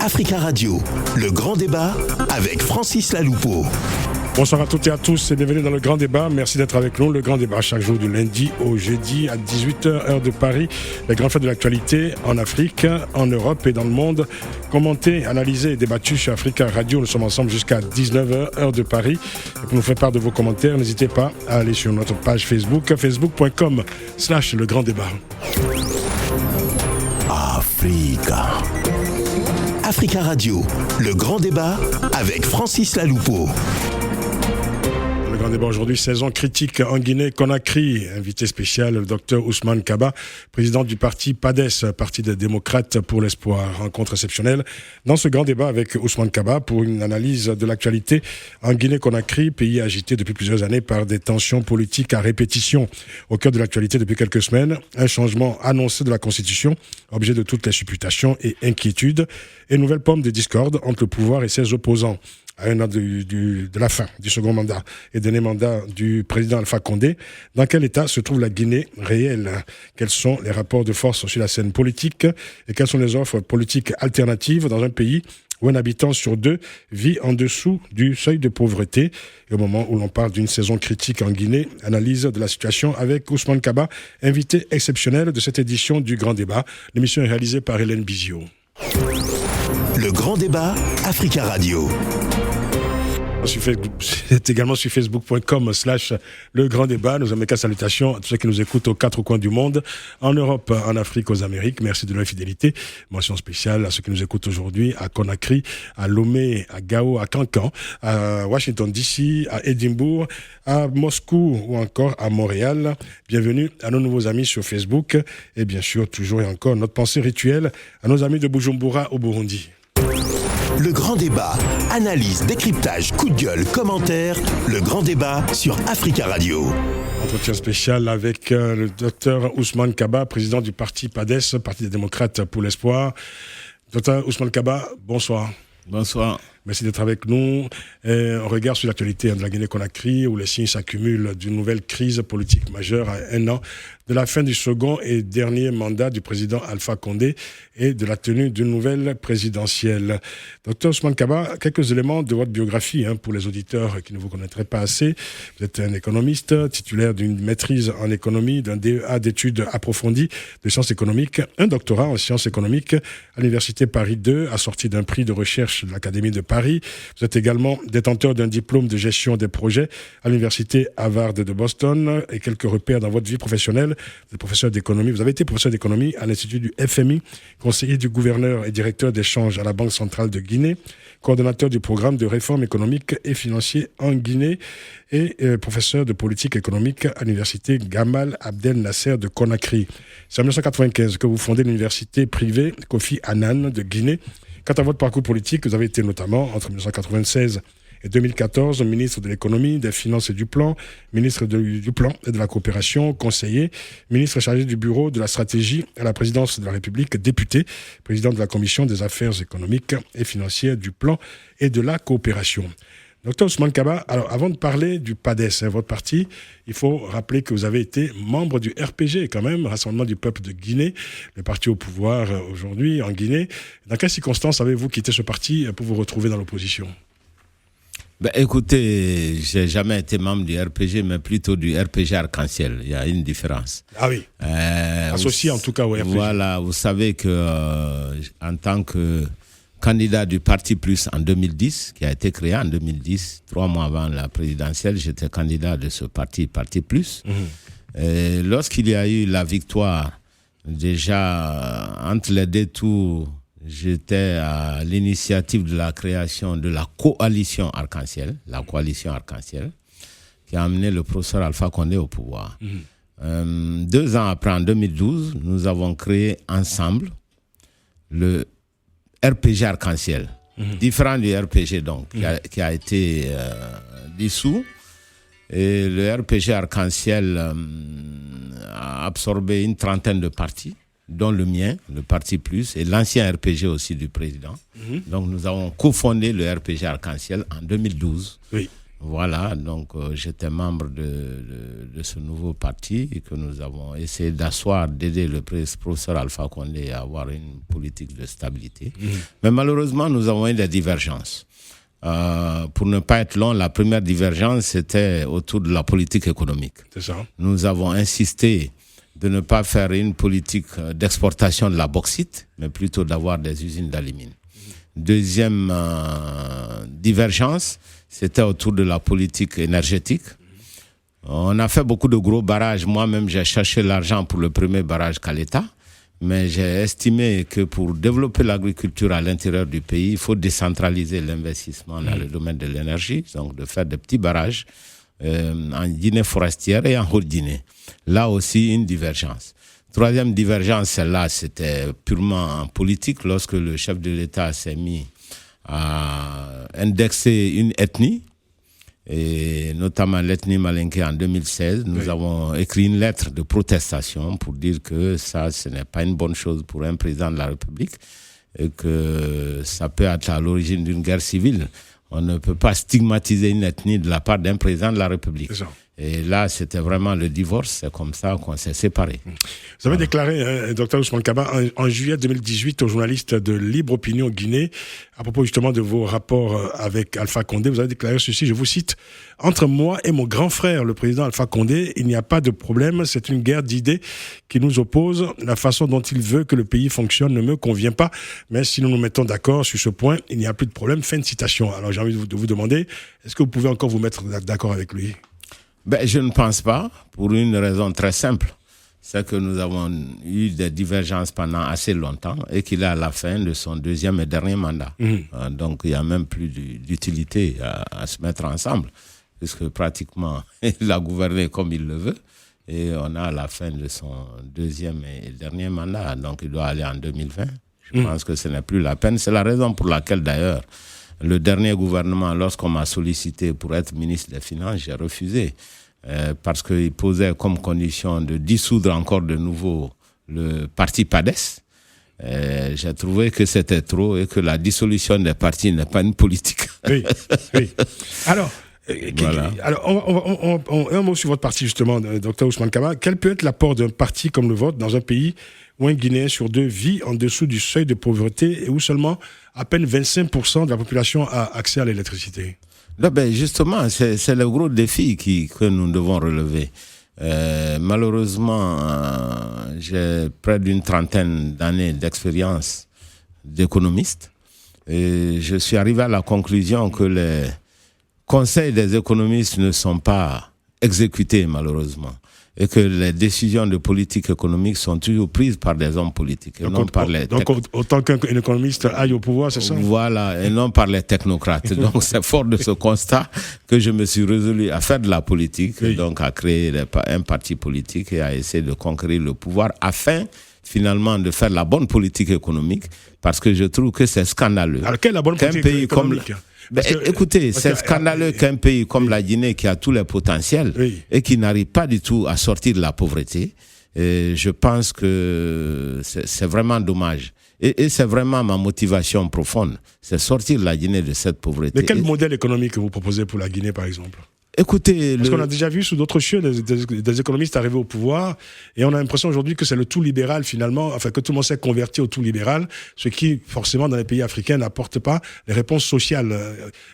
Africa Radio, le grand débat avec Francis Laloupeau. Bonsoir à toutes et à tous et bienvenue dans le Grand Débat. Merci d'être avec nous. Le Grand Débat chaque jour du lundi au jeudi à 18h, heure de Paris. Les grands faits de l'actualité en Afrique, en Europe et dans le monde. Commentés, analysés et débattus sur Africa Radio. Nous sommes ensemble jusqu'à 19h, heure de Paris. Et pour nous faire part de vos commentaires, n'hésitez pas à aller sur notre page Facebook, facebook.com/le Grand Débat. Africa Radio, le Grand Débat avec Francis Laloupeau. Le Grand Débat aujourd'hui, saison critique en Guinée-Conakry. Invité spécial, le docteur Ousmane Kaba, président du parti PADES, Parti des démocrates pour l'espoir. Rencontre exceptionnelle dans ce Grand Débat avec Ousmane Kaba pour une analyse de l'actualité en Guinée-Conakry, pays agité depuis plusieurs années par des tensions politiques à répétition. Au cœur de l'actualité depuis quelques semaines, un changement annoncé de la Constitution, objet de toutes les supputations et inquiétudes, et une nouvelle pomme de discorde entre le pouvoir et ses opposants. À un an de la fin du second mandat et dernier mandat du président Alpha Condé, dans quel état se trouve la Guinée réelle? Quels sont les rapports de force sur la scène politique et quelles sont les offres politiques alternatives dans un pays où un habitant sur deux vit en dessous du seuil de pauvreté? Et au moment où l'on parle d'une saison critique en Guinée, analyse de la situation avec Ousmane Kaba, invité exceptionnel de cette édition du Grand Débat. L'émission est réalisée par Hélène Bizio. Le Grand Débat, Africa Radio. C'est également sur facebook.com/le Grand Débat. Nous avons salutations à tous ceux qui nous écoutent aux quatre coins du monde, en Europe, en Afrique, aux Amériques. Merci de leur fidélité. Mention spéciale à ceux qui nous écoutent aujourd'hui à Conakry, à Lomé, à Gao, à Cancan, à Washington DC, à Édimbourg, à Moscou ou encore à Montréal. Bienvenue à nos nouveaux amis sur Facebook. Et bien sûr, toujours et encore, notre pensée rituelle à nos amis de Bujumbura au Burundi. Le Grand Débat, analyse, décryptage, coup de gueule, commentaires. Le Grand Débat sur Africa Radio. Entretien spécial avec le docteur Ousmane Kaba, président du parti PADES, Parti des démocrates pour l'espoir. Docteur Ousmane Kaba, bonsoir. Bonsoir. Merci d'être avec nous. On regarde sur l'actualité de la Guinée-Conakry où les signes s'accumulent d'une nouvelle crise politique majeure à un an de la fin du second et dernier mandat du président Alpha Condé et de la tenue d'une nouvelle présidentielle. Docteur Ousmane Kaba, quelques éléments de votre biographie pour les auditeurs qui ne vous connaîtraient pas assez. Vous êtes un économiste, titulaire d'une maîtrise en économie, d'un DEA d'études approfondies de sciences économiques, un doctorat en sciences économiques à l'Université Paris 2, assorti d'un prix de recherche de l'Académie de Paris. Vous êtes également détenteur d'un diplôme de gestion des projets à l'Université Harvard de Boston et quelques repères dans votre vie professionnelle. Vous êtes professeur d'économie. Vous avez été professeur d'économie à l'Institut du FMI, conseiller du gouverneur et directeur d'échange à la Banque centrale de Guinée, coordonnateur du programme de réforme économique et financier en Guinée et professeur de politique économique à l'Université Gamal Abdel Nasser de Conakry. C'est en 1995 que vous fondez l'université privée Kofi Annan de Guinée. Quant à votre parcours politique, vous avez été notamment, entre 1996 et 2014, ministre de l'économie, des finances et du plan, ministre du plan et de la coopération, conseiller, ministre chargé du bureau de la stratégie à la présidence de la République, député, président de la commission des affaires économiques et financières, du plan et de la coopération. Docteur Ousmane Kaba, alors avant de parler du PADES, votre parti, il faut rappeler que vous avez été membre du RPG quand même, Rassemblement du peuple de Guinée, le parti au pouvoir aujourd'hui en Guinée. Dans quelles circonstances avez-vous quitté ce parti pour vous retrouver dans l'opposition ? Écoutez, j'ai jamais été membre du RPG, mais plutôt du RPG Arc-en-Ciel. Il y a une différence. Ah oui. Associé en tout cas au RPG. Voilà, vous savez que en tant que candidat du Parti Plus en 2010, qui a été créé en 2010, 3 mois avant la présidentielle, j'étais candidat de ce Parti Plus. Et lorsqu'il y a eu la victoire, déjà entre les deux tours, j'étais à l'initiative de la création de la coalition Arc-en-Ciel, qui a amené le professeur Alpha Condé au pouvoir. 2 ans après, en 2012, nous avons créé ensemble le RPG Arc-en-Ciel, différent du RPG donc, qui a été dissous. Et le RPG Arc-en-Ciel a absorbé une trentaine de partis, dont le mien, le Parti Plus, et l'ancien RPG aussi du président. Donc nous avons cofondé le RPG Arc-en-Ciel en 2012. Oui. Voilà, donc j'étais membre de ce nouveau parti et que nous avons essayé d'asseoir, d'aider le professeur Alpha Condé à avoir une politique de stabilité. Mais malheureusement, nous avons eu des divergences. Pour ne pas être long, la première divergence, c'était autour de la politique économique. C'est ça. Nous avons insisté de ne pas faire une politique d'exportation de la bauxite, mais plutôt d'avoir des usines d'alumine. Deuxième divergence, c'était autour de la politique énergétique. On a fait beaucoup de gros barrages. Moi-même, j'ai cherché l'argent pour le premier barrage Caleta, mais j'ai estimé que pour développer l'agriculture à l'intérieur du pays, il faut décentraliser l'investissement dans le domaine de l'énergie, donc de faire des petits barrages en Guinée forestière et en Haute-Guinée. Là aussi, une divergence. Troisième divergence, celle-là, c'était purement en politique, lorsque le chef de l'État s'est mis à indexer une ethnie, et notamment l'ethnie malinké en 2016. Nous avons écrit une lettre de protestation pour dire que ça, ce n'est pas une bonne chose pour un président de la République et que ça peut être à l'origine d'une guerre civile. On ne peut pas stigmatiser une ethnie de la part d'un président de la République. C'est ça. Et là, c'était vraiment le divorce. C'est comme ça qu'on s'est séparés. Vous avez déclaré, Dr Ousmane Kaba, en juillet 2018 aux journalistes de Libre Opinion Guinée, à propos justement de vos rapports avec Alpha Condé, vous avez déclaré ceci, je vous cite, « Entre moi et mon grand frère, le président Alpha Condé, il n'y a pas de problème, c'est une guerre d'idées qui nous oppose. La façon dont il veut que le pays fonctionne ne me convient pas, mais si nous nous mettons d'accord sur ce point, il n'y a plus de problème. » Fin de citation. Alors j'ai envie de vous demander, est-ce que vous pouvez encore vous mettre d'accord avec lui ? Je ne pense pas, pour une raison très simple. C'est que nous avons eu des divergences pendant assez longtemps et qu'il est à la fin de son deuxième et dernier mandat. Donc il n'y a même plus d'utilité à se mettre ensemble, puisque pratiquement il a gouverné comme il le veut et on a à la fin de son deuxième et dernier mandat. Donc il doit aller en 2020. Je pense que ce n'est plus la peine. C'est la raison pour laquelle d'ailleurs le dernier gouvernement, lorsqu'on m'a sollicité pour être ministre des Finances, j'ai refusé parce qu'il posait comme condition de dissoudre encore de nouveau le parti PADES. J'ai trouvé que c'était trop et que la dissolution des partis n'est pas une politique. Oui. Alors, voilà. Un mot sur votre parti justement, Dr Ousmane Kaba. Quel peut être l'apport d'un parti comme le vôtre dans un pays où un Guinéen sur deux vit en dessous du seuil de pauvreté et où seulement à peine 25% de la population a accès à l'électricité? Justement, c'est le gros défi que nous devons relever. Malheureusement, j'ai près d'une trentaine d'années d'expérience d'économiste et je suis arrivé à la conclusion que les conseils des économistes ne sont pas exécutés malheureusement et que les décisions de politique économique sont toujours prises par des hommes politiques et non par les autant qu'un économiste aille au pouvoir, c'est ça? Voilà, et non par les technocrates. Donc c'est fort de ce constat que je me suis résolu à faire de la politique, donc à créer un parti politique et à essayer de conquérir le pouvoir afin finalement de faire la bonne politique économique, parce que je trouve que c'est scandaleux. Alors quelle est la bonne politique économique? Écoutez, c'est scandaleux qu'un pays comme la Guinée, qui a tous les potentiels et qui n'arrive pas du tout à sortir de la pauvreté, je pense que c'est vraiment dommage. Et c'est vraiment ma motivation profonde, c'est sortir la Guinée de cette pauvreté. Mais quel modèle économique vous proposez pour la Guinée, par exemple? Écoutez, parce qu'on a déjà vu sous d'autres cieux des économistes arriver au pouvoir et on a l'impression aujourd'hui que c'est le tout libéral finalement, enfin que tout le monde s'est converti au tout libéral, ce qui forcément dans les pays africains n'apporte pas les réponses sociales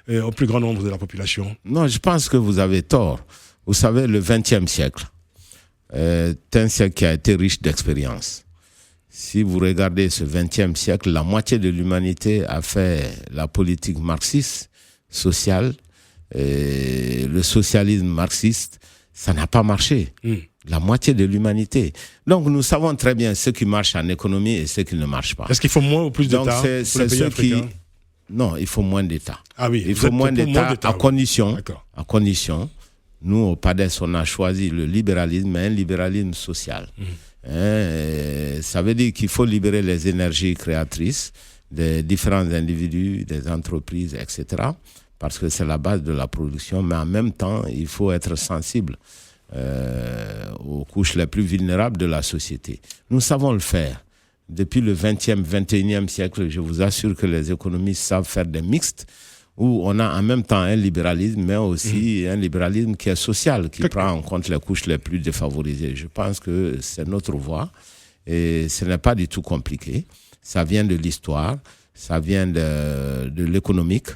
au plus grand nombre de la population. Non, je pense que vous avez tort. Vous savez, le XXe siècle est un siècle qui a été riche d'expérience. Si vous regardez ce XXe siècle, la moitié de l'humanité a fait la politique marxiste, sociale. Et le socialisme marxiste, ça n'a pas marché. La moitié de l'humanité. Donc nous savons très bien ce qui marche en économie et ce qui ne marche pas. Est-ce qu'il faut moins ou plus d'État? Donc c'est ceux qui... Non, il faut moins d'État. Ah oui, il faut moins d'État à condition, nous au PADES on a choisi le libéralisme, mais un libéralisme social. Ça veut dire qu'il faut libérer les énergies créatrices des différents individus, des entreprises, etc., parce que c'est la base de la production, mais en même temps, il faut être sensible aux couches les plus vulnérables de la société. Nous savons le faire. Depuis le 20e, 21e siècle, je vous assure que les économistes savent faire des mixtes où on a en même temps un libéralisme, mais aussi un libéralisme qui est social, qui prend en compte les couches les plus défavorisées. Je pense que c'est notre voie et ce n'est pas du tout compliqué. Ça vient de l'histoire, ça vient de l'économique.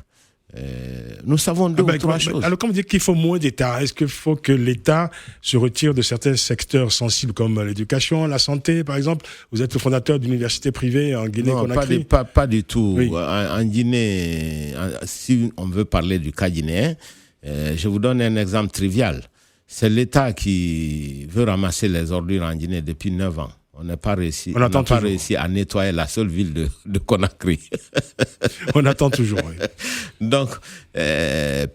Nous savons deux ou trois choses. Alors, quand vous dites qu'il faut moins d'État, est-ce qu'il faut que l'État se retire de certains secteurs sensibles comme l'éducation, la santé, par exemple? Vous êtes le fondateur d'une université privée en Guinée-Conakry. Non, pas du tout. Oui. En Guinée, si on veut parler du cas guinéen, je vous donne un exemple trivial. C'est l'État qui veut ramasser les ordures en Guinée depuis 9 ans. On n'a pas réussi à nettoyer la seule ville de Conakry. On attend toujours, oui. Donc,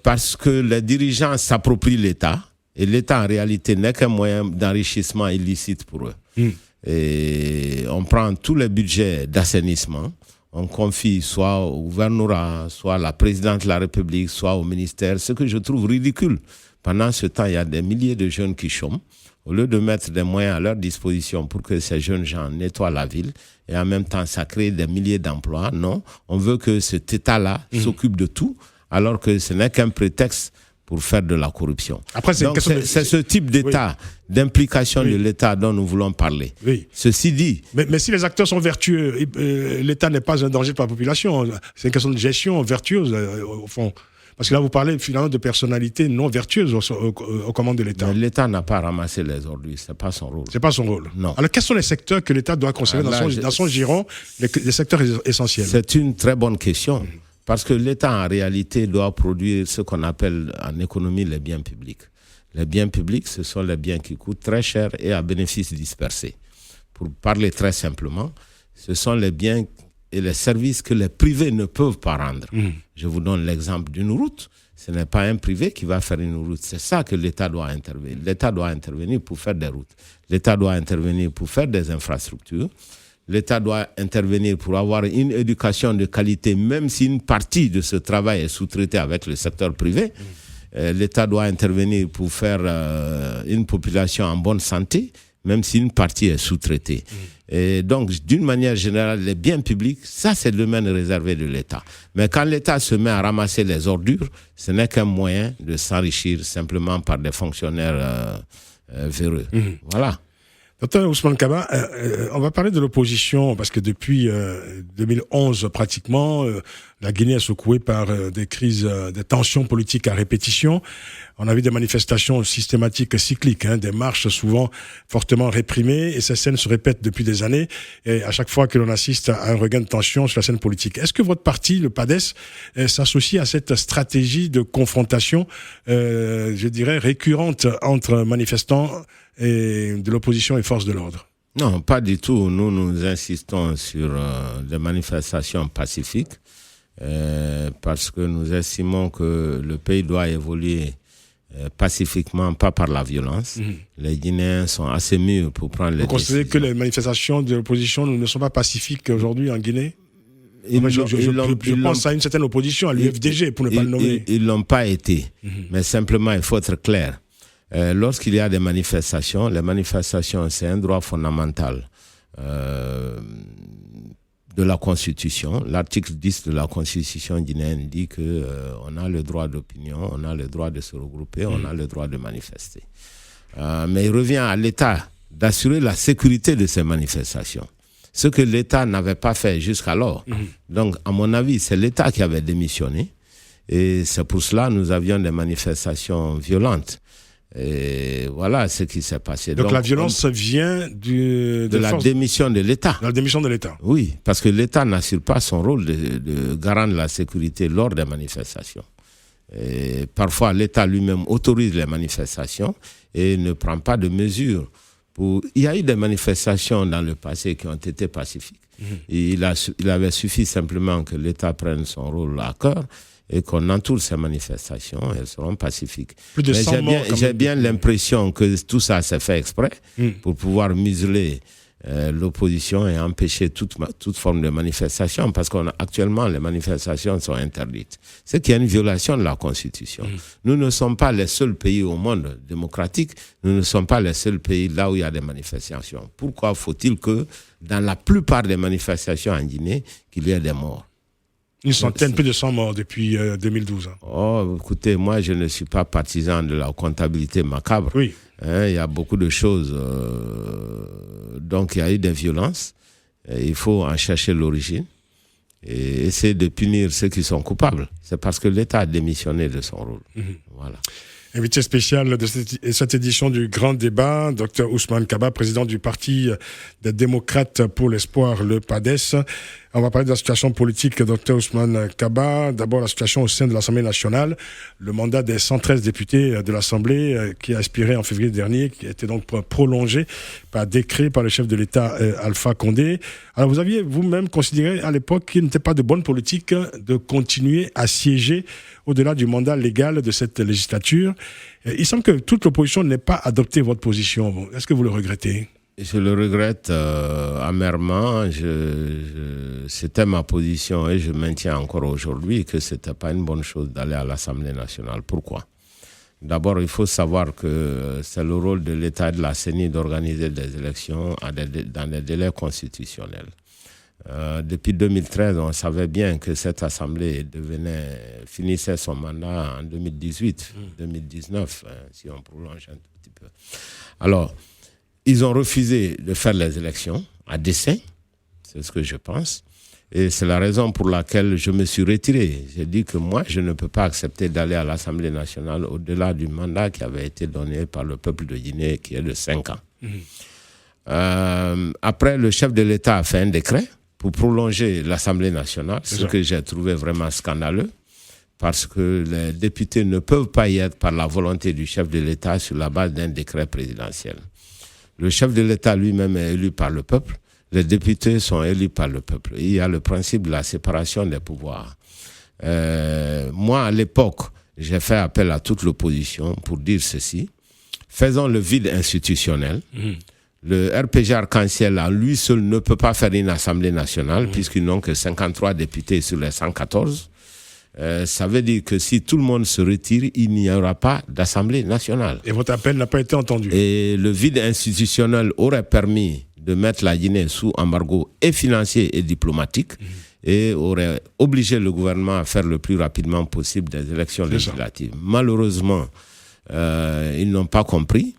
parce que les dirigeants s'approprient l'État, et l'État en réalité n'est qu'un moyen d'enrichissement illicite pour eux. Et on prend tous les budgets d'assainissement, on confie soit au gouvernorat, soit à la présidente de la République, soit au ministère, ce que je trouve ridicule. Pendant ce temps, il y a des milliers de jeunes qui chôment. Au lieu de mettre des moyens à leur disposition pour que ces jeunes gens nettoient la ville et en même temps ça crée des milliers d'emplois, non, on veut que cet État-là s'occupe de tout alors que ce n'est qu'un prétexte pour faire de la corruption. Après, donc c'est ce type d'État, d'implication de l'État dont nous voulons parler. Oui. Ceci dit... Mais si les acteurs sont vertueux, l'État n'est pas un danger pour la population. C'est une question de gestion vertueuse, au fond. Parce que là, vous parlez finalement de personnalités non vertueuses aux commandes de l'État. Mais l'État n'a pas ramassé les ordures, c'est pas son rôle. C'est pas son rôle. Non. Alors, quels sont les secteurs que l'État doit conserver dans son giron, les secteurs essentiels? C'est une très bonne question. Parce que l'État, en réalité, doit produire ce qu'on appelle en économie les biens publics. Les biens publics, ce sont les biens qui coûtent très cher et à bénéfice dispersé. Pour parler très simplement, ce sont les biens et les services que les privés ne peuvent pas rendre. Je vous donne l'exemple d'une route. Ce n'est pas un privé qui va faire une route. C'est ça que l'État doit intervenir. L'État doit intervenir pour faire des routes. L'État doit intervenir pour faire des infrastructures. L'État doit intervenir pour avoir une éducation de qualité, même si une partie de ce travail est sous-traité avec le secteur privé. L'État doit intervenir pour faire une population en bonne santé, même si une partie est sous-traitée. Et donc, d'une manière générale, les biens publics, ça, c'est le domaine réservé de l'État. Mais quand l'État se met à ramasser les ordures, ce n'est qu'un moyen de s'enrichir simplement par des fonctionnaires véreux. Voilà. Docteur Ousmane Kaba, on va parler de l'opposition, parce que depuis 2011, pratiquement, la Guinée est secouée par des crises, des tensions politiques à répétition. On a vu des manifestations systématiques cycliques, des marches souvent fortement réprimées, et ces scènes se répètent depuis des années, et à chaque fois que l'on assiste à un regain de tension sur la scène politique. Est-ce que votre parti, le PADES, s'associe à cette stratégie de confrontation, je dirais, récurrente entre manifestants et de l'opposition et forces de l'ordre? Non, pas du tout. Nous insistons sur des manifestations pacifiques parce que nous estimons que le pays doit évoluer pacifiquement, pas par la violence. Les Guinéens sont assez mûrs pour prendre les décisions. Vous considérez que les manifestations de l'opposition ne sont pas pacifiques aujourd'hui en Guinée? Je pense à une certaine opposition, à l'UFDG, pour ne pas le nommer. Ils ne l'ont pas été, mais simplement, il faut être clair. Lorsqu'il y a des manifestations, les manifestations, c'est un droit fondamental de la Constitution. L'article 10 de la Constitution guinéenne dit que on a le droit d'opinion, on a le droit de se regrouper, on a le droit de manifester. Mais il revient à l'État d'assurer la sécurité de ces manifestations. Ce que l'État n'avait pas fait jusqu'alors. Donc, à mon avis, c'est l'État qui avait démissionné. Et c'est pour cela que nous avions des manifestations violentes. Et voilà ce qui s'est passé. Donc la violence vient de la démission de l'État. La démission de l'État. Oui, parce que l'État n'assure pas son rôle de garant de la sécurité lors des manifestations. Et parfois, l'État lui-même autorise les manifestations et ne prend pas de mesures. Il y a eu des manifestations dans le passé qui ont été pacifiques. Et il avait suffi simplement que l'État prenne son rôle à cœur et qu'on entoure ces manifestations, elles seront pacifiques. Mais j'ai bien l'impression que tout ça s'est fait exprès pour pouvoir museler l'opposition et empêcher toute forme de manifestation, parce qu'actuellement, les manifestations sont interdites. C'est qu'il y a une violation de la Constitution. Nous ne sommes pas les seuls pays au monde démocratique, nous ne sommes pas les seuls pays là où il y a des manifestations. Pourquoi faut-il que, dans la plupart des manifestations en Guinée, qu'il y ait des morts? Une centaine, plus de 100 morts depuis 2012. Oh, écoutez, moi, je ne suis pas partisan de la comptabilité macabre. Oui. Il y a beaucoup de choses. Donc, il y a eu des violences. Il faut en chercher l'origine et essayer de punir ceux qui sont coupables. C'est parce que l'État a démissionné de son rôle. Voilà. Invité spécial de cette édition du Grand Débat, Dr Ousmane Kaba, président du Parti des démocrates pour l'espoir, le PADES. On va parler de la situation politique, Dr Ousmane Kaba. D'abord, la situation au sein de l'Assemblée nationale. Le mandat des 113 députés de l'Assemblée qui a expiré en février dernier, qui a été donc prolongé par décret par le chef de l'État, Alpha Condé. Alors, vous aviez vous-même considéré à l'époque qu'il n'était pas de bonne politique de continuer à siéger au-delà du mandat légal de cette législature. Il semble que toute l'opposition n'ait pas adopté votre position. Est-ce que vous le regrettez ? Je le regrette amèrement. C'était ma position et je maintiens encore aujourd'hui que ce n'était pas une bonne chose d'aller à l'Assemblée nationale. Pourquoi ? D'abord, il faut savoir que c'est le rôle de l'État et de la CENI d'organiser des élections dans des délais constitutionnels. Depuis 2013, on savait bien que cette Assemblée finissait son mandat en 2018, 2019, si on prolonge un tout petit peu. Alors, ils ont refusé de faire les élections à dessein, c'est ce que je pense. Et c'est la raison pour laquelle je me suis retiré. J'ai dit que moi, je ne peux pas accepter d'aller à l'Assemblée nationale au-delà du mandat qui avait été donné par le peuple de Guinée, qui est de 5 ans. Après, le chef de l'État a fait un décret pour prolonger l'Assemblée nationale, ce que j'ai trouvé vraiment scandaleux, parce que les députés ne peuvent pas y être par la volonté du chef de l'État sur la base d'un décret présidentiel. Le chef de l'État lui-même est élu par le peuple, les députés sont élus par le peuple. Il y a le principe de la séparation des pouvoirs. Moi, à l'époque, j'ai fait appel à toute l'opposition pour dire ceci. Faisons le vide institutionnel. Le RPG Arc-en-Ciel, à lui seul, ne peut pas faire une Assemblée nationale, puisqu'ils n'ont que 53 députés sur les 114. Ça veut dire que si tout le monde se retire, il n'y aura pas d'Assemblée nationale. Et votre appel n'a pas été entendu. Et le vide institutionnel aurait permis de mettre la Guinée sous embargo et financier et diplomatique et aurait obligé le gouvernement à faire le plus rapidement possible des élections législatives. Malheureusement, ils n'ont pas compris.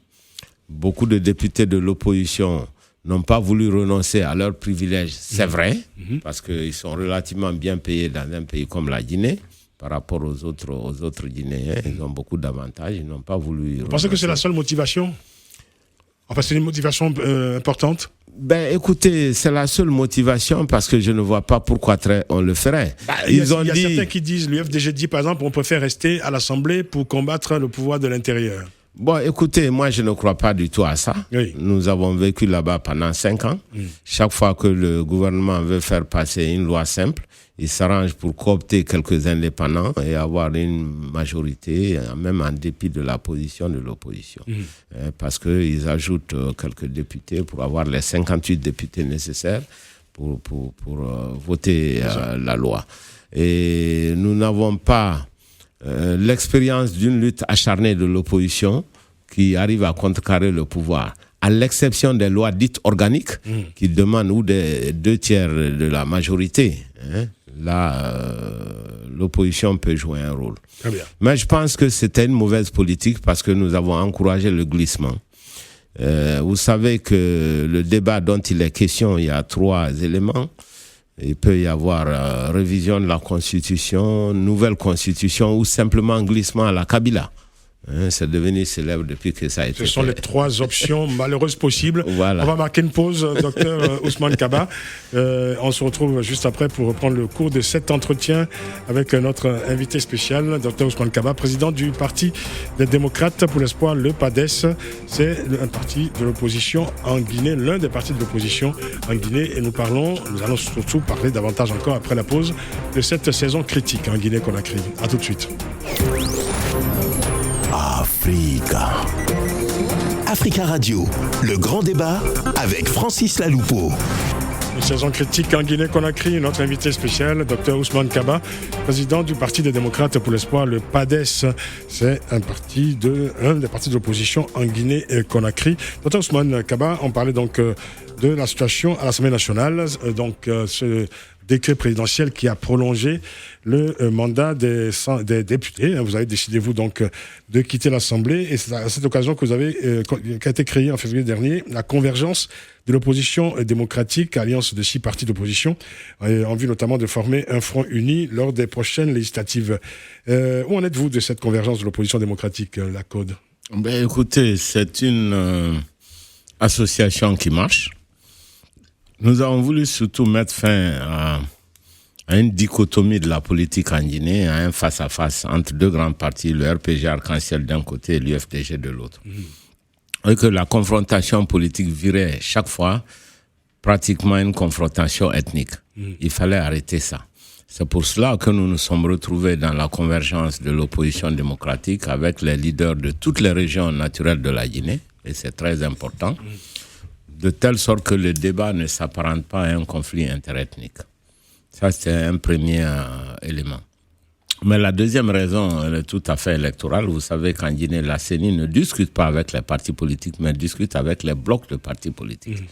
Beaucoup de députés de l'opposition n'ont pas voulu renoncer à leurs privilèges, c'est vrai, parce qu'ils sont relativement bien payés dans un pays comme la Guinée par rapport aux autres Guinéens. Ils ont beaucoup d'avantages, ils n'ont pas voulu renoncer. Vous pensez que c'est la seule motivation ? Enfin, c'est une motivation importante ? Écoutez, c'est la seule motivation parce que je ne vois pas pourquoi on le ferait. Il y a certains qui disent, l'UFDG dit par exemple, on préfère rester à l'Assemblée pour combattre le pouvoir de l'intérieur. Bon, écoutez, moi, je ne crois pas du tout à ça. Oui. Nous avons vécu là-bas pendant 5 ans. Chaque fois que le gouvernement veut faire passer une loi simple, il s'arrange pour coopter quelques indépendants et avoir une majorité, même en dépit de la position de l'opposition. Parce qu'ils ajoutent quelques députés pour avoir les 58 députés nécessaires pour voter la loi. Et nous n'avons pas l'expérience d'une lutte acharnée de l'opposition qui arrive à contrecarrer le pouvoir, à l'exception des lois dites organiques qui demandent ou des 2/3 de la majorité. Là, l'opposition peut jouer un rôle. Très bien. Mais je pense que c'était une mauvaise politique parce que nous avons encouragé le glissement. Vous savez que le débat dont il est question, il y a 3 éléments. Il peut y avoir révision de la Constitution, nouvelle Constitution ou simplement glissement à la Kabila. C'est devenu célèbre depuis que ça a été fait. Ce sont les 3 options malheureuses possibles. Voilà. On va marquer une pause, docteur Ousmane Kaba. On se retrouve juste après pour reprendre le cours de cet entretien avec notre invité spécial, docteur Ousmane Kaba, président du Parti des démocrates pour l'espoir, le PADES. C'est un parti de l'opposition en Guinée, l'un des partis de l'opposition en Guinée. Et nous allons surtout parler davantage encore après la pause de cette saison critique en Guinée-Conakry. À tout de suite. Africa Radio, le grand débat avec Francis Laloupeau. Une saison critique en Guinée-Conakry, notre invité spécial, Dr Ousmane Kaba, président du Parti des démocrates pour l'espoir, le PADES. C'est un des partis de l'opposition en Guinée-Conakry. Dr Ousmane Kaba, on parlait donc de la situation à l'Assemblée nationale. Donc ce décret présidentiel qui a prolongé le mandat des députés. Vous avez décidé, vous, donc, de quitter l'Assemblée. Et c'est à cette occasion que vous avez, qu'a été créée en février dernier, la convergence de l'opposition démocratique, alliance de 6 partis d'opposition, en vue notamment de former un front uni lors des prochaines législatives. Où en êtes-vous de cette convergence de l'opposition démocratique, la CODE ? Écoutez, c'est une association qui marche. Nous avons voulu surtout mettre fin à une dichotomie de la politique en Guinée, à un face-à-face entre 2 grands partis, le RPG Arc-en-Ciel d'un côté et l'UFDG de l'autre. Et que la confrontation politique virait chaque fois pratiquement une confrontation ethnique. Il fallait arrêter ça. C'est pour cela que nous nous sommes retrouvés dans la convergence de l'opposition démocratique avec les leaders de toutes les régions naturelles de la Guinée, et c'est très important, de telle sorte que le débat ne s'apparente pas à un conflit interethnique. Ça, c'est un premier élément. Mais la deuxième raison, elle est tout à fait électorale. Vous savez qu'en Guinée, la CENI ne discute pas avec les partis politiques, mais discute avec les blocs de partis politiques.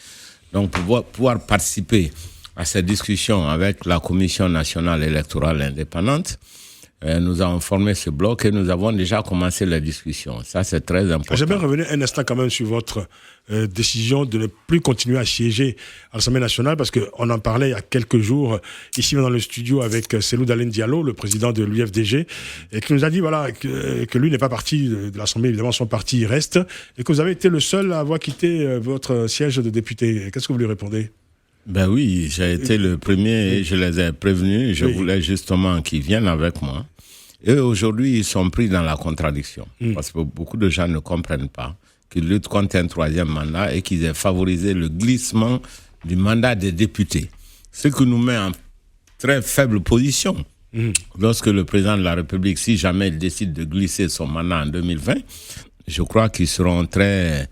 Donc, pour pouvoir participer à ces discussions avec la Commission nationale électorale indépendante, nous avons formé ce bloc et nous avons déjà commencé les discussions. Ça, c'est très important. J'aimerais revenir un instant quand même sur votre décision de ne plus continuer à siéger à l'Assemblée nationale, parce qu'on en parlait il y a quelques jours, ici dans le studio, avec Cellou Dalein Diallo, le président de l'UFDG, et qui nous a dit voilà, que lui n'est pas parti de l'Assemblée, évidemment son parti y reste, et que vous avez été le seul à avoir quitté votre siège de député. Qu'est-ce que vous lui répondez ? Ben oui, j'ai été le premier et je les ai prévenus. Je voulais justement qu'ils viennent avec moi. Et aujourd'hui, ils sont pris dans la contradiction. Parce que beaucoup de gens ne comprennent pas qu'ils luttent contre un 3e mandat et qu'ils aient favorisé le glissement du mandat des députés. Ce qui nous met en très faible position. Lorsque le président de la République, si jamais il décide de glisser son mandat en 2020, je crois qu'ils seront très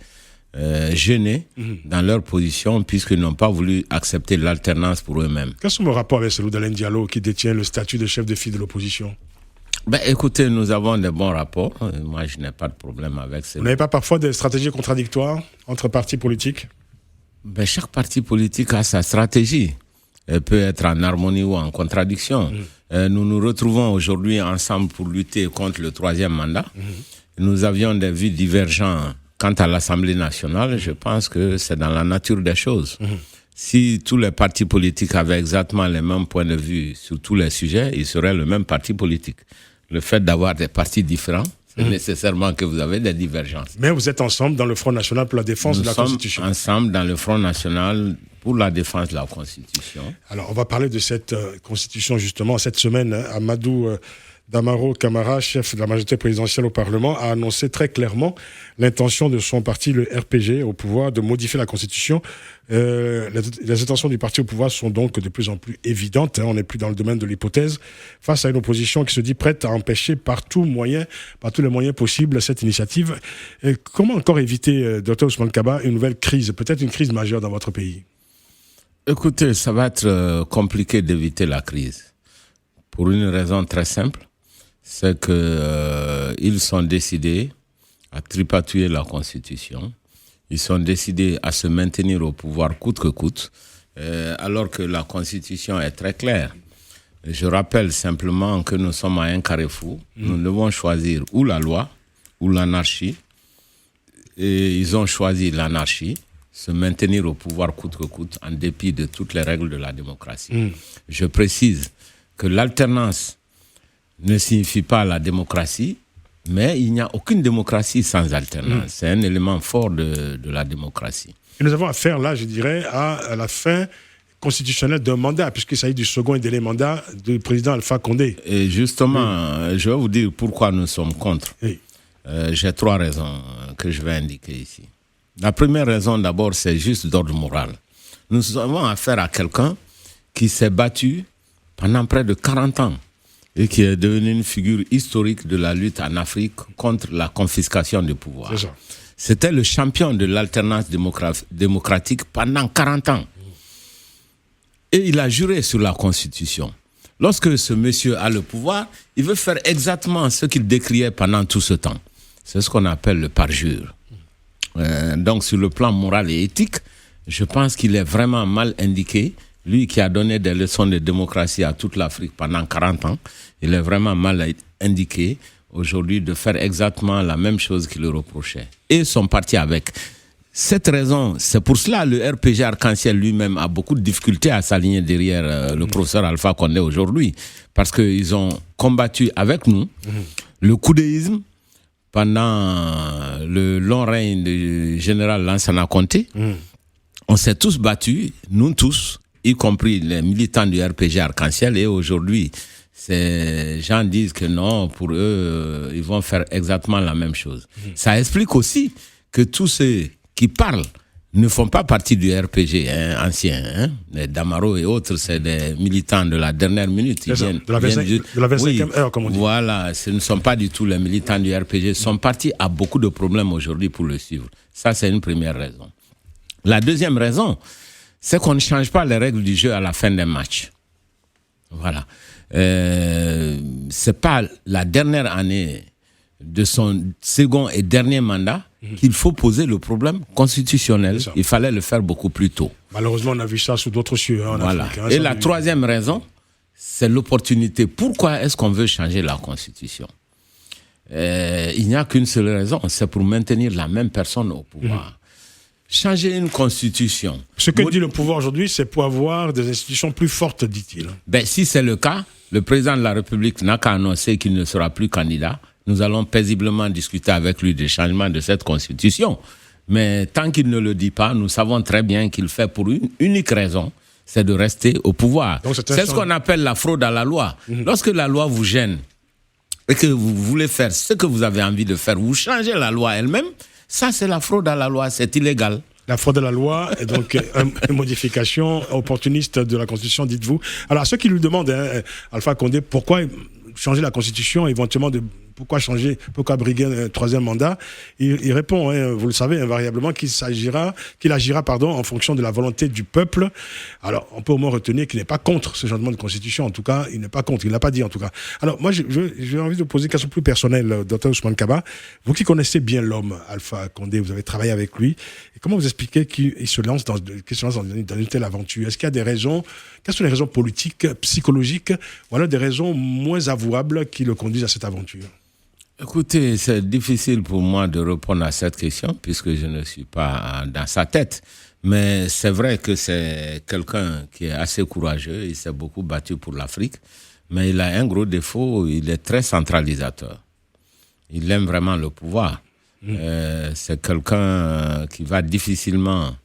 gênés dans leur position puisqu'ils n'ont pas voulu accepter l'alternance pour eux-mêmes. Quels sont vos rapports avec Cellou Dalein Diallo qui détient le statut de chef de file de l'opposition ? Écoutez, nous avons des bons rapports. Moi, je n'ai pas de problème avec Cellou. Vous n'avez pas parfois des stratégies contradictoires entre partis politiques ? Chaque parti politique a sa stratégie. Elle peut être en harmonie ou en contradiction. Nous nous retrouvons aujourd'hui ensemble pour lutter contre le 3e mandat. Nous avions des vues divergentes quant à l'Assemblée nationale. Je pense que c'est dans la nature des choses. Si tous les partis politiques avaient exactement les mêmes points de vue sur tous les sujets, ils seraient le même parti politique. Le fait d'avoir des partis différents, c'est nécessairement que vous avez des divergences. Mais vous êtes ensemble dans le Front National pour la défense de la Constitution. Nous sommes ensemble dans le Front National pour la défense de la Constitution. Alors, on va parler de cette Constitution, justement. Cette semaine, Amadou Damaro Camara, chef de la majorité présidentielle au Parlement, a annoncé très clairement l'intention de son parti, le RPG, au pouvoir, de modifier la Constitution. Les intentions du parti au pouvoir sont donc de plus en plus évidentes. On n'est plus dans le domaine de l'hypothèse. Face à une opposition qui se dit prête à empêcher par tous les moyens possibles cette initiative. Comment encore éviter, Dr Ousmane Kaba, une nouvelle crise, peut-être une crise majeure dans votre pays ? Écoutez, ça va être compliqué d'éviter la crise. Pour une raison très simple. C'est que ils sont décidés à tripatouiller la Constitution. Ils sont décidés à se maintenir au pouvoir coûte que coûte, alors que la Constitution est très claire. Je rappelle simplement que nous sommes à un carrefour. Nous devons choisir ou la loi ou l'anarchie. Et ils ont choisi l'anarchie, se maintenir au pouvoir coûte que coûte, en dépit de toutes les règles de la démocratie. Je précise que l'alternance ne signifie pas la démocratie, mais il n'y a aucune démocratie sans alternance. C'est un élément fort de la démocratie. Et nous avons affaire là, je dirais, à la fin constitutionnelle d'un mandat, puisqu'il s'agit du second et dernier mandat du président Alpha Condé. Et justement, je vais vous dire pourquoi nous sommes contre. J'ai 3 raisons que je vais indiquer ici. La première raison, d'abord, c'est juste d'ordre moral. Nous avons affaire à quelqu'un qui s'est battu pendant près de 40 ans et qui est devenu une figure historique de la lutte en Afrique contre la confiscation du pouvoir. C'est ça. C'était le champion de l'alternance démocratique pendant 40 ans. Et il a juré sur la Constitution. Lorsque ce monsieur a le pouvoir, il veut faire exactement ce qu'il décriait pendant tout ce temps. C'est ce qu'on appelle le parjure. Donc sur le plan moral et éthique, je pense qu'il est vraiment mal indiqué lui qui a donné des leçons de démocratie à toute l'Afrique pendant 40 ans, il est vraiment mal indiqué aujourd'hui de faire exactement la même chose qu'il le reprochait. Et son parti avec. Cette raison, c'est pour cela le RPG Arc-en-Ciel lui-même a beaucoup de difficultés à s'aligner derrière le professeur Alpha Condé aujourd'hui. Parce qu'ils ont combattu avec nous le coudéisme pendant le long règne du général Lansana Conté. On s'est tous battus, nous tous, y compris les militants du RPG Arc-en-Ciel. Et aujourd'hui, ces gens disent que non, pour eux, ils vont faire exactement la même chose. Ça explique aussi que tous ceux qui parlent ne font pas partie du RPG ancien. Les Damaro et autres, c'est des militants de la dernière minute. De la 25e heure, comme on dit. Voilà, ce ne sont pas du tout les militants du RPG. Son parti a beaucoup de problèmes aujourd'hui pour le suivre. Ça, c'est une première raison. La deuxième raison, c'est qu'on ne change pas les règles du jeu à la fin d'un match. Voilà. C'est pas la dernière année de son second et dernier mandat qu'il faut poser le problème constitutionnel. Il fallait le faire beaucoup plus tôt. Malheureusement, on a vu ça sous d'autres cieux en Afrique. Et la troisième raison, c'est l'opportunité. Pourquoi est-ce qu'on veut changer la Constitution ? Il n'y a qu'une seule raison, c'est pour maintenir la même personne au pouvoir. Changer une constitution. Ce que dit le pouvoir aujourd'hui, c'est pour avoir des institutions plus fortes, dit-il. Si c'est le cas, le président de la République n'a qu'à annoncer qu'il ne sera plus candidat. Nous allons paisiblement discuter avec lui des changements de cette constitution. Mais tant qu'il ne le dit pas, nous savons très bien qu'il fait pour une unique raison, c'est de rester au pouvoir. C'est ce qu'on appelle la fraude à la loi. Lorsque la loi vous gêne et que vous voulez faire ce que vous avez envie de faire, vous changez la loi elle-même, ça c'est la fraude à la loi, c'est illégal. La fraude à la loi est donc une modification opportuniste de la Constitution, dites-vous. Alors, ceux qui lui demandent, Alpha Condé, pourquoi changer la Constitution, éventuellement pourquoi briguer un troisième mandat, il répond, vous le savez, invariablement, qu'il agira en fonction de la volonté du peuple. Alors, on peut au moins retenir qu'il n'est pas contre ce changement de Constitution. En tout cas, il n'est pas contre, il ne l'a pas dit en tout cas. Alors, moi, j'ai envie de vous poser une question plus personnelle, Dr Ousmane Kaba. Vous qui connaissez bien l'homme, Alpha Condé, vous avez travaillé avec lui, et comment vous expliquez qu'il se lance dans une telle aventure ? Est-ce qu'il y a des raisons, quelles sont les raisons politiques, psychologiques, ou alors des raisons moins avouables qui le conduisent à cette aventure ? Écoutez, c'est difficile pour moi de répondre à cette question puisque je ne suis pas dans sa tête. Mais c'est vrai que c'est quelqu'un qui est assez courageux. Il s'est beaucoup battu pour l'Afrique. Mais il a un gros défaut, il est très centralisateur. Il aime vraiment le pouvoir. C'est quelqu'un qui va difficilement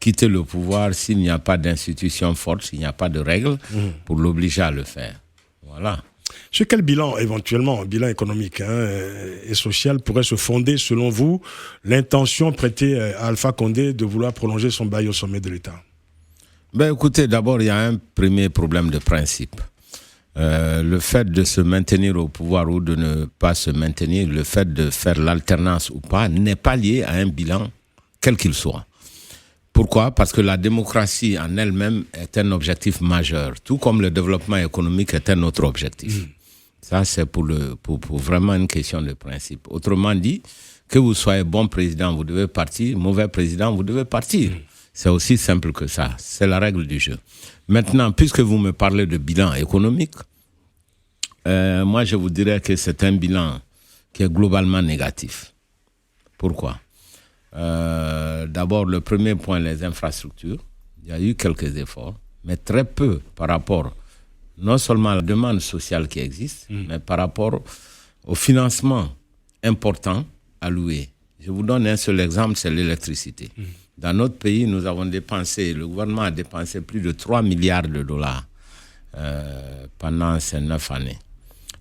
quitter le pouvoir s'il n'y a pas d'institution forte, s'il n'y a pas de règles pour l'obliger à le faire. Voilà. Sur quel bilan, éventuellement, bilan économique et social, pourrait se fonder, selon vous, l'intention prêtée à Alpha Condé de vouloir prolonger son bail au sommet de l'État ? Écoutez, d'abord, il y a un premier problème de principe. Le fait de se maintenir au pouvoir ou de ne pas se maintenir, le fait de faire l'alternance ou pas, n'est pas lié à un bilan, quel qu'il soit. Pourquoi ? Parce que la démocratie en elle-même est un objectif majeur, tout comme le développement économique est un autre objectif. Ça, c'est pour vraiment une question de principe. Autrement dit, que vous soyez bon président, vous devez partir, mauvais président, vous devez partir. C'est aussi simple que ça. C'est la règle du jeu. Maintenant, puisque vous me parlez de bilan économique, moi, je vous dirais que c'est un bilan qui est globalement négatif. Pourquoi ? D'abord, le premier point, les infrastructures. Il y a eu quelques efforts, mais très peu par rapport non seulement à la demande sociale qui existe, mais par rapport au financement important alloué. Je vous donne un seul exemple, c'est l'électricité. Dans notre pays, nous avons dépensé, le gouvernement a dépensé plus de 3 milliards de dollars pendant ces 9 années.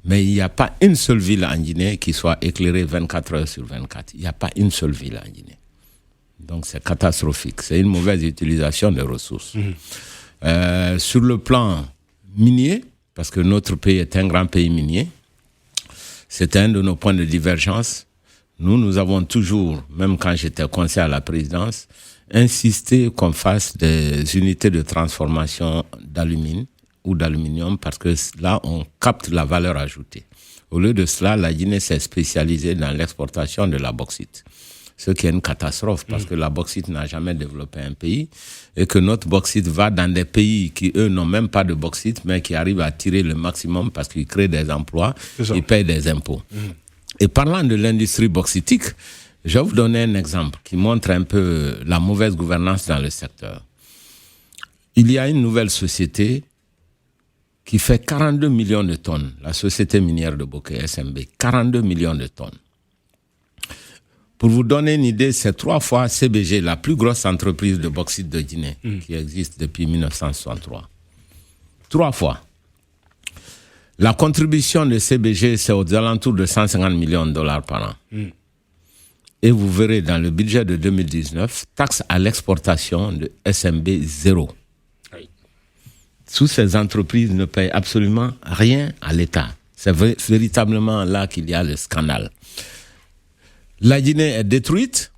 Mais il n'y a pas une seule ville en Guinée qui soit éclairée 24 heures sur 24. Il n'y a pas une seule ville en Guinée. Donc c'est catastrophique. C'est une mauvaise utilisation des ressources. Sur le plan minier, parce que notre pays est un grand pays minier, c'est un de nos points de divergence. Nous avons toujours, même quand j'étais conseiller à la présidence, insisté qu'on fasse des unités de transformation d'alumine ou d'aluminium parce que là, on capte la valeur ajoutée. Au lieu de cela, la Guinée s'est spécialisée dans l'exportation de la bauxite. ce qui est une catastrophe parce que la bauxite n'a jamais développé un pays et que notre bauxite va dans des pays qui, eux, n'ont même pas de bauxite, mais qui arrivent à tirer le maximum parce qu'ils créent des emplois, ils payent des impôts. Et parlant de l'industrie bauxitique, je vais vous donner un exemple qui montre un peu la mauvaise gouvernance dans le secteur. Il y a une nouvelle société qui fait 42 millions de tonnes, la société minière de Bokeh, SMB, 42 millions de tonnes. Pour vous donner une idée, c'est 3 fois CBG, la plus grosse entreprise de bauxite de Guinée, qui existe depuis 1963. 3 fois. La contribution de CBG, c'est aux alentours de 150 millions de dollars par an. Et vous verrez dans le budget de 2019, taxe à l'exportation de SMB 0. Toutes ces entreprises ne payent absolument rien à l'État. C'est véritablement là qu'il y a le scandale. La Guinée est détruite.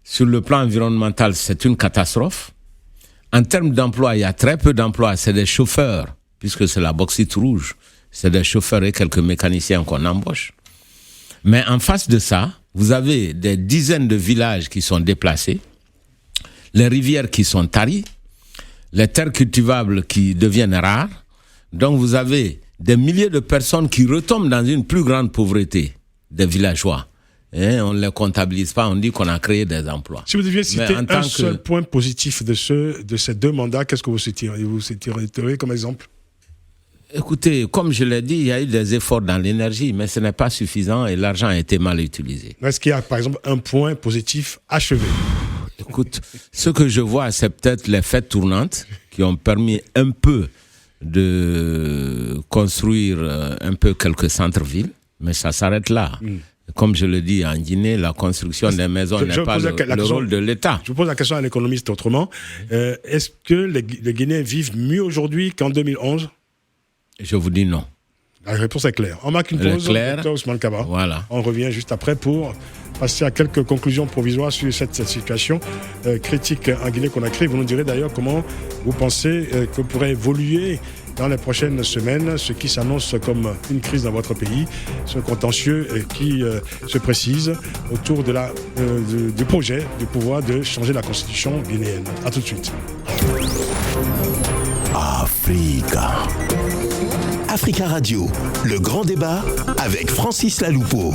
Sur le plan environnemental, c'est une catastrophe. En termes d'emploi, il y a très peu d'emplois. C'est des chauffeurs, puisque c'est la bauxite rouge. C'est des chauffeurs et quelques mécaniciens qu'on embauche. Mais en face de ça, vous avez des dizaines de villages qui sont déplacés, les rivières qui sont taries, les terres cultivables qui deviennent rares. Donc vous avez des milliers de personnes qui retombent dans une plus grande pauvreté des villageois. Et on ne les comptabilise pas, on dit qu'on a créé des emplois. Si vous deviez citer un seul point positif de ces 2 mandats, qu'est-ce que vous citeriez comme exemple? Écoutez, comme je l'ai dit, il y a eu des efforts dans l'énergie, mais ce n'est pas suffisant et l'argent a été mal utilisé. Est-ce qu'il y a, par exemple, un point positif achevé? Écoute, ce que je vois, c'est peut-être les fêtes tournantes qui ont permis un peu de construire un peu quelques centres-villes, mais ça s'arrête là. Comme je le dis, en Guinée, la construction des maisons n'est pas le rôle de l'État. Je vous pose la question à l'économiste autrement. Est-ce que les Guinéens vivent mieux aujourd'hui qu'en 2011? Je vous dis non. La réponse est claire. On marque une pause, Dr Ousmane Kaba. Voilà. On revient juste après pour passer à quelques conclusions provisoires sur cette situation critique en Guinée-Conakry. Vous nous direz d'ailleurs comment vous pensez que pourrait évoluer dans les prochaines semaines ce qui s'annonce comme une crise dans votre pays, ce contentieux qui se précise autour du projet du pouvoir de changer la constitution guinéenne. A tout de suite. Africa Radio, le grand débat avec Francis Laloupeau.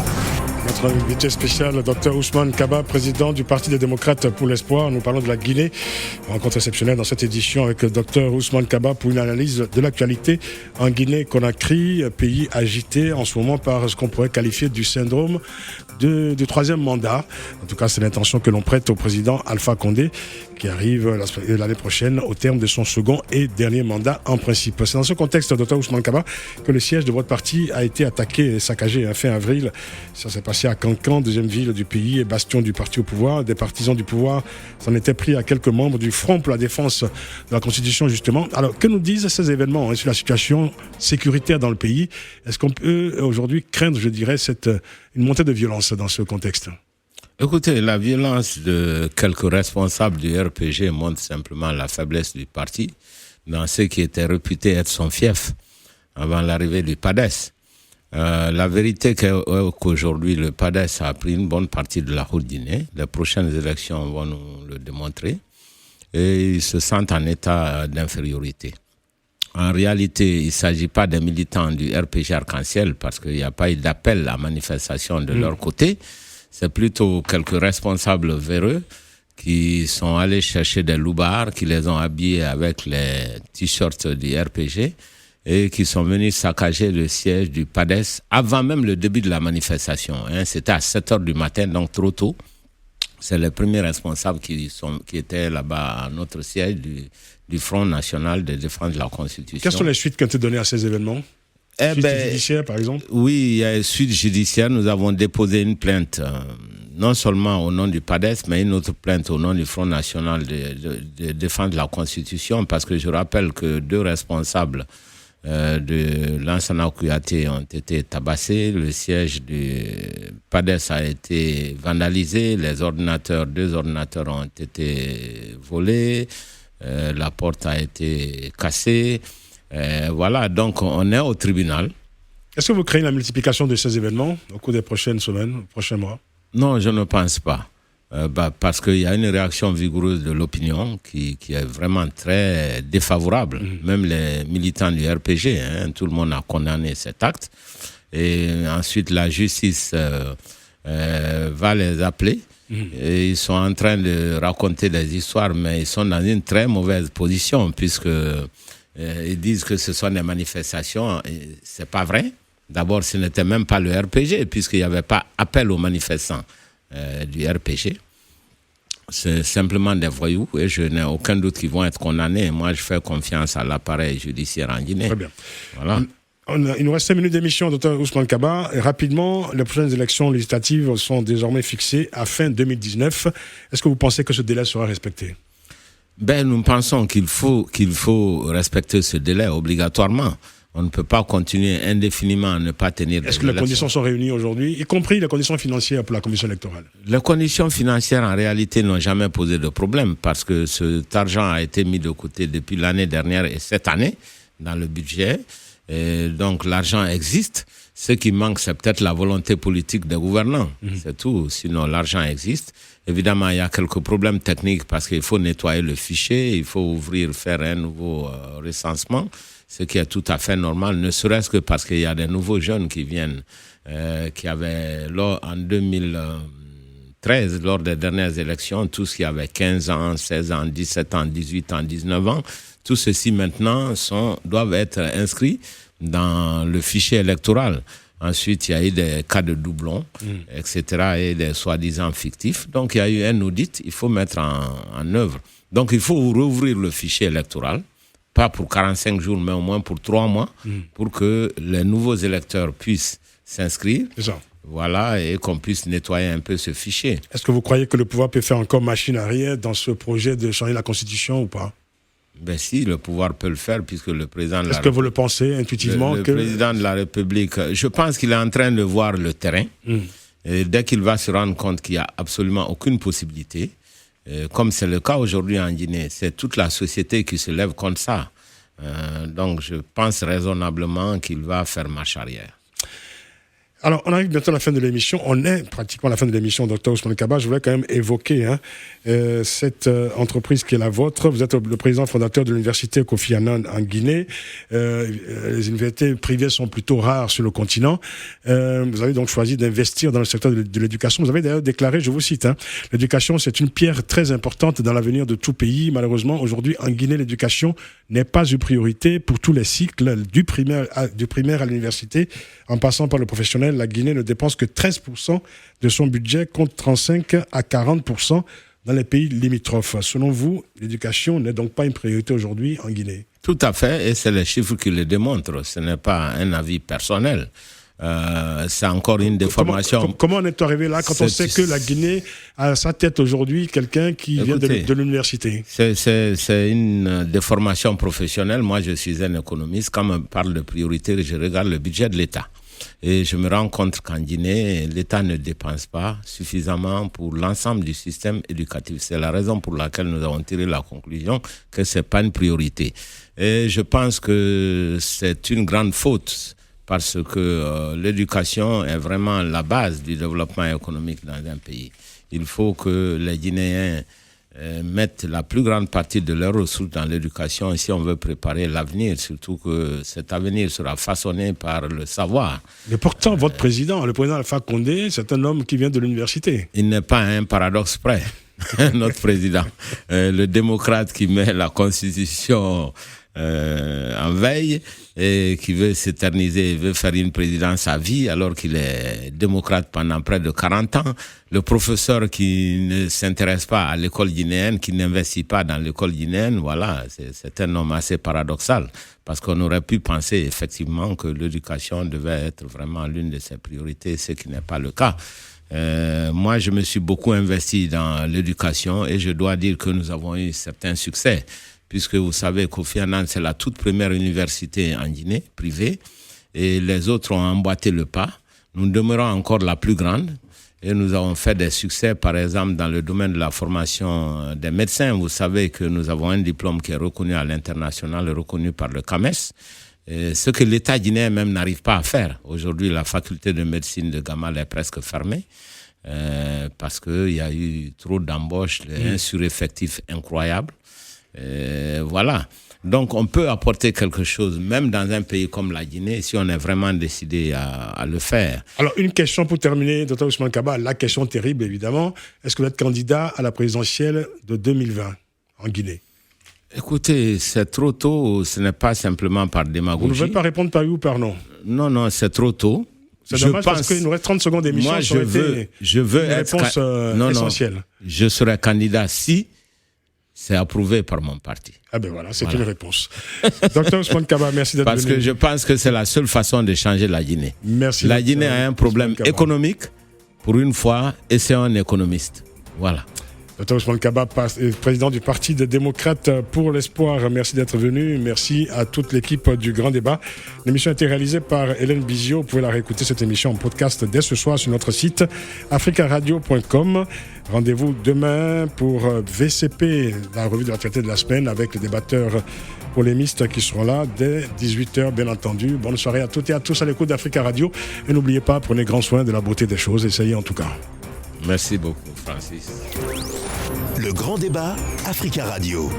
Notre invité spécial, Dr Ousmane Kaba, président du Parti des démocrates pour l'espoir. Nous parlons de la Guinée. Rencontre exceptionnelle dans cette édition avec Dr Ousmane Kaba pour une analyse de l'actualité en Guinée-Conakry, pays agité en ce moment par ce qu'on pourrait qualifier du syndrome du 3e mandat. En tout cas, c'est l'intention que l'on prête au président Alpha Condé, qui arrive l'année prochaine au terme de son second et dernier mandat en principe. C'est dans ce contexte, Dr Ousmane Kaba, que le siège de votre parti a été attaqué et saccagé fin avril. Ça s'est passé à Kankan, deuxième ville du pays et bastion du parti au pouvoir. Des partisans du pouvoir s'en étaient pris à quelques membres du Front pour la défense de la Constitution, justement. Alors, que nous disent ces événements sur la situation sécuritaire dans le pays? Est-ce qu'on peut aujourd'hui craindre, je dirais, une montée de violence dans ce contexte? Écoutez, la violence de quelques responsables du RPG montre simplement la faiblesse du parti dans ce qui était réputé être son fief avant l'arrivée du PADES. La vérité est qu'aujourd'hui, le PADES a pris une bonne partie de la Haute-Guinée. Les prochaines élections vont nous le démontrer. Et ils se sentent en état d'infériorité. En réalité, il ne s'agit pas des militants du RPG Arc-en-Ciel parce qu'il n'y a pas eu d'appel à manifestation de leur côté. C'est plutôt quelques responsables véreux qui sont allés chercher des loupards, qui les ont habillés avec les t-shirts du RPG et qui sont venus saccager le siège du PADES avant même le début de la manifestation. C'était à 7h du matin, donc trop tôt. C'est les premiers responsables qui étaient là-bas à notre siège du Front National de Défense de la Constitution. Quelles sont les suites qui ont été données à ces événements? Suite judiciaire, par exemple? Oui, il y a une suite judiciaire. Nous avons déposé une plainte, non seulement au nom du PADES, mais une autre plainte au nom du Front National de Défense de la Constitution, parce que je rappelle que 2 responsables de Lansana Kouyaté ont été tabassés, le siège du PADES a été vandalisé, 2 ordinateurs ont été volés, la porte a été cassée. Voilà, donc on est au tribunal. Est-ce que vous craignez la multiplication de ces événements au cours des prochaines semaines, prochains mois? Non, je ne pense pas. parce qu'il y a une réaction vigoureuse de l'opinion qui est vraiment très défavorable. Même les militants du RPG, tout le monde a condamné cet acte. Et ensuite, la justice va les appeler. Et ils sont en train de raconter des histoires, mais ils sont dans une très mauvaise position, puisque ils disent que ce sont des manifestations. Et c'est pas vrai. D'abord, ce n'était même pas le RPG, puisqu'il n'y avait pas appel aux manifestants du RPG. C'est simplement des voyous et je n'ai aucun doute qu'ils vont être condamnés. Moi, je fais confiance à l'appareil judiciaire en Guinée. Très bien. Voilà. Il nous reste 5 minutes d'émission, Dr Ousmane Kaba. Et rapidement, les prochaines élections législatives sont désormais fixées à fin 2019. Est-ce que vous pensez que ce délai sera respecté? Nous pensons qu'il faut respecter ce délai obligatoirement. On ne peut pas continuer indéfiniment à ne pas tenir. Est-ce que les conditions sont réunies aujourd'hui, y compris les conditions financières pour la commission électorale? Les conditions financières, en réalité, n'ont jamais posé de problème parce que cet argent a été mis de côté depuis l'année dernière et cette année dans le budget. Et donc, l'argent existe. Ce qui manque, c'est peut-être la volonté politique des gouvernants. C'est tout. Sinon, l'argent existe. Évidemment, il y a quelques problèmes techniques parce qu'il faut nettoyer le fichier, il faut faire un nouveau recensement, ce qui est tout à fait normal, ne serait-ce que parce qu'il y a des nouveaux jeunes qui viennent, qui avaient, en 2013, lors des dernières élections, tous qui avaient 15 ans, 16 ans, 17 ans, 18 ans, 19 ans, tous ceux-ci maintenant doivent être inscrits dans le fichier électoral. Ensuite, il y a eu des cas de doublons, etc., et des soi-disant fictifs. Donc, il y a eu un audit, il faut mettre en œuvre. Donc, il faut rouvrir le fichier électoral, pas pour 45 jours, mais au moins pour 3 mois, pour que les nouveaux électeurs puissent s'inscrire. C'est ça. Voilà, et qu'on puisse nettoyer un peu ce fichier. Est-ce que vous croyez que le pouvoir peut faire encore machine arrière dans ce projet de changer la Constitution ou pas? Si, le pouvoir peut le faire, puisque le président de la Est-ce que vous le pensez intuitivement? Le président de la République, je pense qu'il est en train de voir le terrain. Et dès qu'il va se rendre compte qu'il n'y a absolument aucune possibilité, comme c'est le cas aujourd'hui en Guinée, c'est toute la société qui se lève contre ça. Donc, je pense raisonnablement qu'il va faire marche arrière. Alors, on arrive bientôt à la fin de l'émission. On est pratiquement à la fin de l'émission, Dr Ousmane Kaba. Je voulais quand même évoquer cette entreprise qui est la vôtre. Vous êtes le président fondateur de l'université Kofi Annan en Guinée. Les universités privées sont plutôt rares sur le continent. Vous avez donc choisi d'investir dans le secteur de l'éducation. Vous avez d'ailleurs déclaré, je vous cite, l'éducation, c'est une pierre très importante dans l'avenir de tout pays. Malheureusement, aujourd'hui, en Guinée, l'éducation n'est pas une priorité pour tous les cycles, du primaire à l'université, en passant par le professionnel. La Guinée ne dépense que 13% de son budget, contre 35 à 40% dans les pays limitrophes. Selon vous, l'éducation n'est donc pas une priorité aujourd'hui en Guinée? Tout à fait, et c'est les chiffres qui le démontrent. Ce n'est pas un avis personnel. C'est encore une déformation. Comment on est arrivé là quand on sait que la Guinée a à sa tête aujourd'hui quelqu'un qui vient de l'université? C'est une déformation professionnelle. Moi, je suis un économiste. Quand on parle de priorité, je regarde le budget de l'État. Et je me rends compte qu'en Guinée, l'État ne dépense pas suffisamment pour l'ensemble du système éducatif. C'est la raison pour laquelle nous avons tiré la conclusion que ce n'est pas une priorité. Et je pense que c'est une grande faute parce que l'éducation est vraiment la base du développement économique dans un pays. Il faut que les Guinéens mettent la plus grande partie de leurs ressources dans l'éducation si on veut préparer l'avenir, surtout que cet avenir sera façonné par le savoir. Mais pourtant, votre président, le président Alpha Condé, c'est un homme qui vient de l'université. Il n'est pas à un paradoxe près, notre président. Le démocrate qui met la Constitution en veille et qui veut s'éterniser, veut faire une présidence à vie alors qu'il est démocrate pendant près de 40 ans. Le professeur qui ne s'intéresse pas à l'école guinéenne, qui n'investit pas dans l'école guinéenne, voilà, c'est un homme assez paradoxal parce qu'on aurait pu penser effectivement que l'éducation devait être vraiment l'une de ses priorités, ce qui n'est pas le cas. Moi, je me suis beaucoup investi dans l'éducation et je dois dire que nous avons eu certains succès. Puisque vous savez, Kofi Annan, c'est la toute première université en Guinée, privée, et les autres ont emboîté le pas. Nous demeurons encore la plus grande, et nous avons fait des succès, par exemple, dans le domaine de la formation des médecins. Vous savez que nous avons un diplôme qui est reconnu à l'international, reconnu par le CAMES, et ce que l'État guinéen même n'arrive pas à faire. Aujourd'hui, la faculté de médecine de Gamal est presque fermée. parce qu'il y a eu trop d'embauches, un sureffectif incroyable. Voilà. Donc, on peut apporter quelque chose, même dans un pays comme la Guinée, si on est vraiment décidé à le faire. Alors, une question pour terminer, Dr Ousmane Kaba, la question terrible, évidemment. Est-ce que vous êtes candidat à la présidentielle de 2020 en Guinée? Écoutez, c'est trop tôt, ce n'est pas simplement par démagogie. Vous ne voulez pas répondre par oui ou par non? Non, c'est trop tôt. C'est dommage parce qu'il nous reste 30 secondes d'émission. Moi, je veux une réponse essentielle. Je serai candidat si c'est approuvé par mon parti. Ah ben voilà, c'est une réponse. Dr Ousmane Kaba, merci d'être venu. Parce que je pense que c'est la seule façon de changer la Guinée. Merci. La Guinée a un problème économique. Pour une fois, et c'est un économiste. Voilà. Dr Ousmane Kaba, président du Parti des démocrates pour l'espoir. Merci d'être venu. Merci à toute l'équipe du Grand Débat. L'émission a été réalisée par Hélène Bizio. Vous pouvez la réécouter, cette émission en podcast dès ce soir sur notre site africaradio.com. Rendez-vous demain pour VCP, la revue de l'actualité de la semaine, avec les débatteurs polémistes qui seront là dès 18h, bien entendu. Bonne soirée à toutes et à tous à l'écoute d'Africa Radio. Et n'oubliez pas, prenez grand soin de la beauté des choses. Essayez en tout cas. Merci beaucoup, Francis. Le Grand Débat, Africa Radio.